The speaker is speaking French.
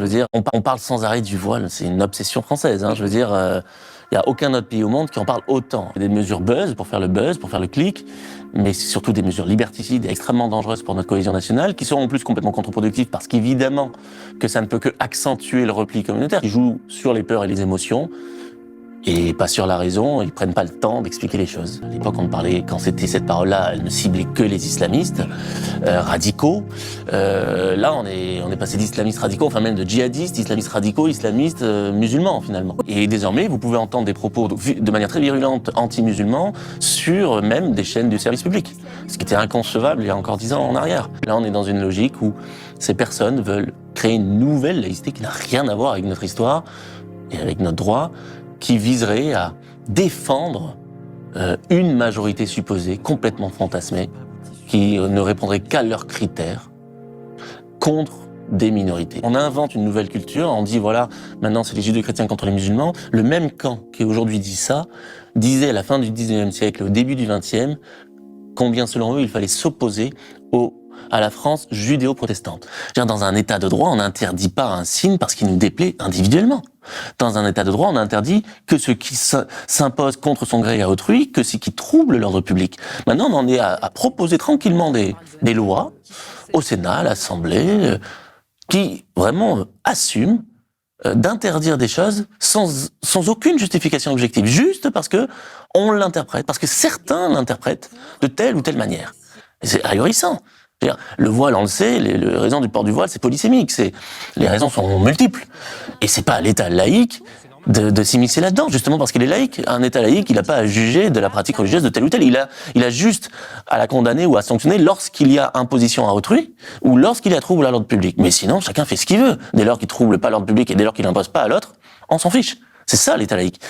Je veux dire, on parle sans arrêt du voile, c'est une obsession française. Je veux dire, il n'y a aucun autre pays au monde qui en parle autant. Des mesures buzz, pour faire le clic, mais c'est surtout des mesures liberticides et extrêmement dangereuses pour notre cohésion nationale, qui seront en plus complètement contre-productives, parce qu'évidemment que ça ne peut que accentuer le repli communautaire, qui joue sur les peurs et les émotions, et pas sur la raison, ils prennent pas le temps d'expliquer les choses. À l'époque, on parlait, quand c'était cette parole-là, elle ne ciblait que les islamistes radicaux. Là, on est passé d'islamistes radicaux, enfin même de djihadistes, islamistes radicaux, islamistes musulmans finalement. Et désormais, vous pouvez entendre des propos de manière très virulente anti-musulmans sur même des chaînes du service public, ce qui était inconcevable il y a encore 10 ans en arrière. Là, on est dans une logique où ces personnes veulent créer une nouvelle laïcité qui n'a rien à voir avec notre histoire et avec notre droit, qui viserait à défendre une majorité supposée, complètement fantasmée, qui ne répondrait qu'à leurs critères, contre des minorités. On invente une nouvelle culture, on dit voilà, maintenant c'est les judéo-chrétiens contre les musulmans. Le même camp qui aujourd'hui dit ça, disait à la fin du 19e siècle, au début du 20e, combien selon eux il fallait s'opposer à la France judéo-protestante. Dans un état de droit, on n'interdit pas un signe parce qu'il nous déplaît individuellement. Dans un état de droit, on interdit que ce qui s'impose contre son gré à autrui, que ce qui trouble l'ordre public. Maintenant, on en est à proposer tranquillement des lois au Sénat, à l'Assemblée, qui vraiment assument d'interdire des choses sans aucune justification objective, juste parce que on l'interprète, parce que certains l'interprètent de telle ou telle manière. Et c'est ahurissant. Le voile, on le sait, les raisons du port du voile, c'est polysémique. Les raisons sont multiples. Et c'est pas à l'État laïque de s'immiscer là-dedans, justement parce qu'il est laïque. Un État laïque, il n'a pas à juger de la pratique religieuse de tel ou tel. Il a juste à la condamner ou à sanctionner lorsqu'il y a imposition à autrui ou lorsqu'il y a trouble à l'ordre public. Mais sinon, chacun fait ce qu'il veut. Dès lors qu'il trouble pas l'ordre public et dès lors qu'il n'impose pas à l'autre, on s'en fiche. C'est ça l'État laïque.